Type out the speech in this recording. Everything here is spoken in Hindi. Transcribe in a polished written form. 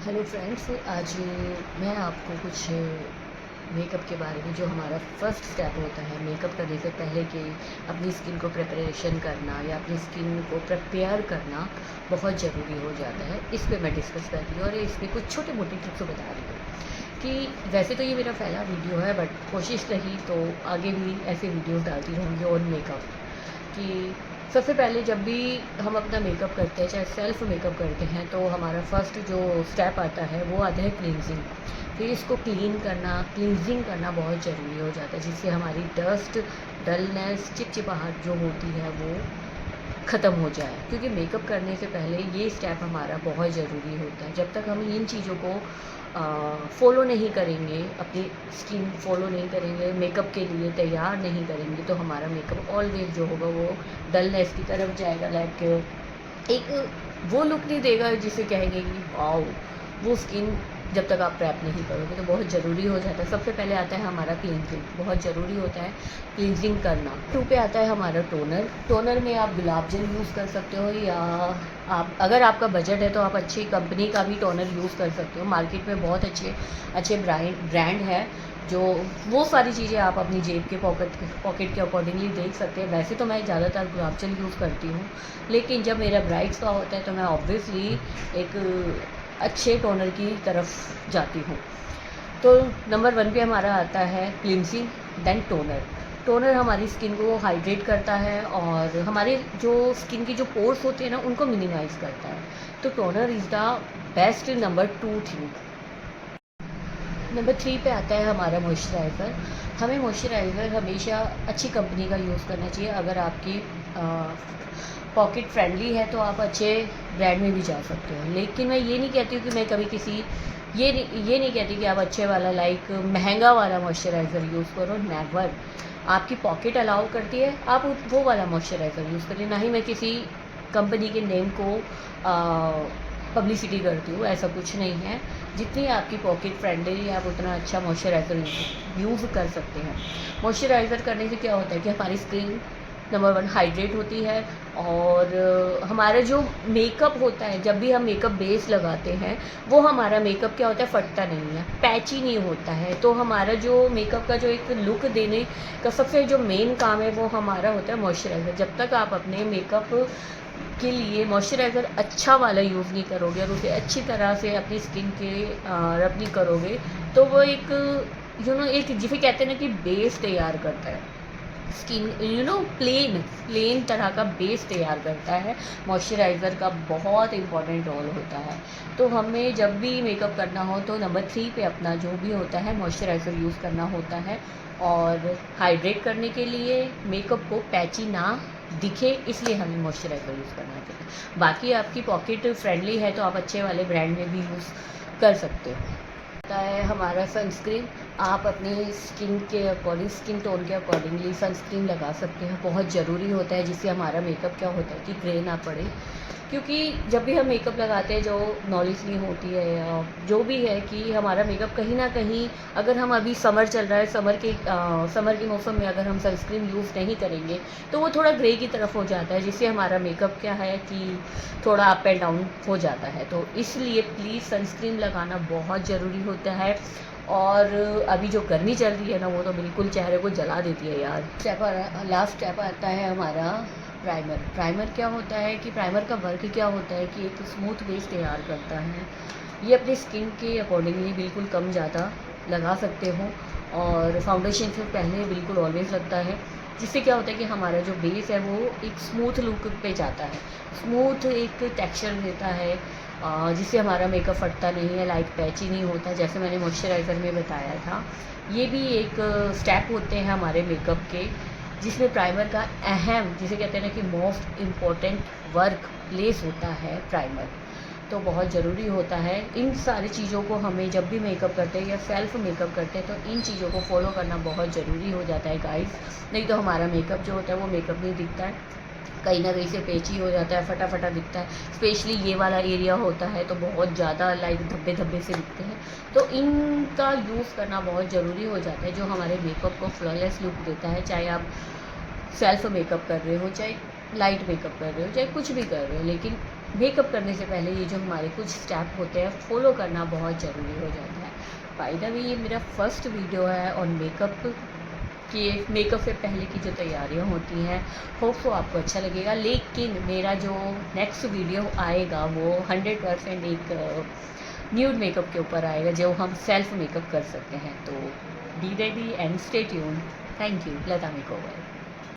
हेलो फ्रेंड्स, आज मैं आपको कुछ मेकअप के बारे में, जो हमारा फर्स्ट स्टेप होता है मेकअप करने से पहले कि अपनी स्किन को प्रिपरेशन करना या अपनी स्किन को प्रिपेयर करना बहुत ज़रूरी हो जाता है। इस पे मैं डिस्कस कर रही हूँ और इसमें कुछ छोटे मोटे टिप्स बता रही हूँ कि वैसे तो ये मेरा पहला वीडियो है, बट कोशिश रही तो आगे भी ऐसे वीडियोस डालती रहूँगी ऑन मेकअप। कि सबसे पहले जब भी हम अपना मेकअप करते हैं, चाहे सेल्फ मेकअप करते हैं, तो हमारा फर्स्ट जो स्टेप आता है वो आता है क्लींजिंग। फिर इसको क्लीन करना, क्लींजिंग करना बहुत ज़रूरी हो जाता है, जिससे हमारी डस्ट, डलनेस, चिपचिपाहट जो होती है वो ख़त्म हो जाए। क्योंकि मेकअप करने से पहले ये स्टेप हमारा बहुत ज़रूरी होता है। जब तक हम इन चीज़ों को फॉलो नहीं करेंगे, अपनी स्किन फॉलो नहीं करेंगे, मेकअप के लिए तैयार नहीं करेंगे, तो हमारा मेकअप ऑलवेज जो होगा वो डलनेस की तरफ जाएगा। लाइक एक वो लुक नहीं देगा जिसे कहेंगे कि वाओ। वो स्किन जब तक आप प्रैप नहीं करोगे, तो बहुत ज़रूरी हो जाता है। सबसे पहले आता है हमारा क्लींजिंग, बहुत ज़रूरी होता है क्लींजिंग करना। 2 पे आता है हमारा टोनर। टोनर में आप गुलाब जल यूज़ कर सकते हो, या आप, अगर आपका बजट है तो आप अच्छी कंपनी का भी टोनर यूज़ कर सकते हो। मार्केट में बहुत अच्छे अच्छे ब्रांड है, जो वो सारी चीज़ें आप अपनी जेब के पॉकेट के अकॉर्डिंगली देख सकते हैं। वैसे तो मैं ज़्यादातर गुलाब जल यूज़ करती हूँ, लेकिन जब मेरा ब्राइड्स का होता है तो मैं ऑब्वियसली एक अच्छे टोनर की तरफ जाती हूँ। तो नंबर 1 पे हमारा आता है क्लींजिंग, देन टोनर। टोनर हमारी स्किन को हाइड्रेट करता है और हमारे जो स्किन की जो पोर्स होते हैं ना, उनको मिनिमाइज़ करता है। तो toner is the best number 2 thing. Number 3 पे आता है हमारा मॉइस्चराइज़र। हमें मॉइस्चराइज़र हमेशा अच्छी कंपनी का यूज़ करना चाहिए। अगर आपकी पॉकेट फ्रेंडली है तो आप अच्छे ब्रांड में भी जा सकते हो, लेकिन मैं ये नहीं कहती हूँ कि मैं कभी ये नहीं कहती कि आप अच्छे वाला, लाइक महंगा वाला मॉइस्चराइज़र यूज़ करो। नेवर। आपकी पॉकेट अलाउ करती है, आप वो वाला मॉइस्चराइज़र यूज़ करिए। ना ही मैं किसी कंपनी के नेम को पब्लिसिटी करती हूँ, ऐसा कुछ नहीं है। जितनी आपकी पॉकेट फ्रेंडली है, आप उतना अच्छा मॉइस्चराइज़र यूज़ कर सकते हैं। मॉइस्चराइज़र करने से क्या होता है कि हमारी स्किन नंबर 1 हाइड्रेट होती है, और हमारा जो मेकअप होता है, जब भी हम मेकअप बेस लगाते हैं, वो हमारा मेकअप क्या होता है, फटता नहीं है, पैची नहीं होता है। तो हमारा जो मेकअप का जो एक लुक देने का सबसे जो मेन काम है, वो हमारा होता है मॉइस्चराइज़र। जब तक आप अपने मेकअप के लिए मॉइस्चराइज़र अच्छा वाला यूज़ नहीं करोगे और उसे अच्छी तरह से अपनी स्किन के रब नहीं करोगे, तो वो एक एक जिसे कहते हैं ना कि बेस तैयार करता है, स्किन प्लेन तरह का बेस तैयार करता है। मॉइस्चराइज़र का बहुत इंपॉर्टेंट रोल होता है। तो हमें जब भी मेकअप करना हो तो नंबर 3 पे अपना जो भी होता है मॉइस्चराइज़र यूज़ करना होता है, और हाइड्रेट करने के लिए, मेकअप को पैची ना दिखे, इसलिए हमें मॉइस्चराइज़र यूज़ करना चाहिए। बाकी आपकी पॉकेट फ्रेंडली है तो आप अच्छे वाले ब्रांड में भी यूज़ कर सकते हो। होता है हमारा सनस्क्रीन। आप अपनी स्किन के अकॉर्डिंग, स्किन टोन के अकॉर्डिंगली सनस्क्रीन लगा सकते हैं, बहुत ज़रूरी होता है, जिससे हमारा मेकअप क्या होता है कि ग्रे ना पड़े। क्योंकि जब भी हम मेकअप लगाते हैं, जो नॉलेज नहीं होती है या जो भी है, कि हमारा मेकअप कहीं ना कहीं, अगर हम अभी समर चल रहा है, समर के मौसम में अगर हम सनस्क्रीन यूज़ नहीं करेंगे, तो वो थोड़ा ग्रे की तरफ हो जाता है, जिससे हमारा मेकअप क्या है कि थोड़ा अप एंड डाउन हो जाता है। तो इसलिए प्लीज़ सनस्क्रीन लगाना बहुत ज़रूरी होता है। और अभी जो गर्मी चल रही है ना, वो तो बिल्कुल चेहरे को जला देती है यार। लास्ट स्टेप आता है हमारा प्राइमर। प्राइमर क्या होता है कि प्राइमर का वर्क क्या होता है कि एक स्मूथ बेस तैयार करता है। ये अपनी स्किन के अकॉर्डिंगली बिल्कुल कम ज़्यादा लगा सकते हो, और फाउंडेशन से पहले बिल्कुल ऑलवेज लगता है, जिससे क्या होता है कि हमारा जो बेस है वो एक स्मूथ लुक पे जाता है, स्मूथ एक टेक्सचर देता है, जिससे हमारा मेकअप फटता नहीं है, लाइक पैची नहीं होता, जैसे मैंने मॉइस्चराइज़र में बताया था। ये भी एक स्टेप होते हैं हमारे मेकअप के, जिसमें प्राइमर का अहम, जिसे कहते हैं ना कि मोस्ट इम्पॉर्टेंट वर्क प्लेस होता है प्राइमर। तो बहुत ज़रूरी होता है। इन सारी चीज़ों को हमें जब भी मेकअप करते हैं या सेल्फ मेकअप करते हैं, तो इन चीज़ों को फॉलो करना बहुत ज़रूरी हो जाता है गाइस। नहीं तो हमारा मेकअप जो होता है वो मेकअप नहीं दिखता है, कहीं ना कहीं से पेची हो जाता है, फटा फटा दिखता है। स्पेशली ये वाला एरिया होता है तो बहुत ज़्यादा लाइक धब्बे धब्बे से दिखते हैं। तो इनका यूज़ करना बहुत ज़रूरी हो जाता है, जो हमारे मेकअप को फ्लॉलेस लुक देता है। चाहे आप सेल्फ मेकअप कर रहे हो, चाहे लाइट मेकअप कर रहे हो, चाहे कुछ भी कर रहे हो, लेकिन मेकअप करने से पहले ये जो हमारे कुछ स्टेप होते हैं फॉलो करना बहुत ज़रूरी हो जाता है। बाय द वे ये मेरा फर्स्ट वीडियो है और मेकअप से पहले की जो तैयारियां होती हैं, होप वो आपको अच्छा लगेगा। लेकिन मेरा जो नेक्स्ट वीडियो आएगा वो 100% एक न्यूड मेकअप के ऊपर आएगा, जो हम सेल्फ मेकअप कर सकते हैं। तो be ready and stay tuned. Thank you. Lata makeover.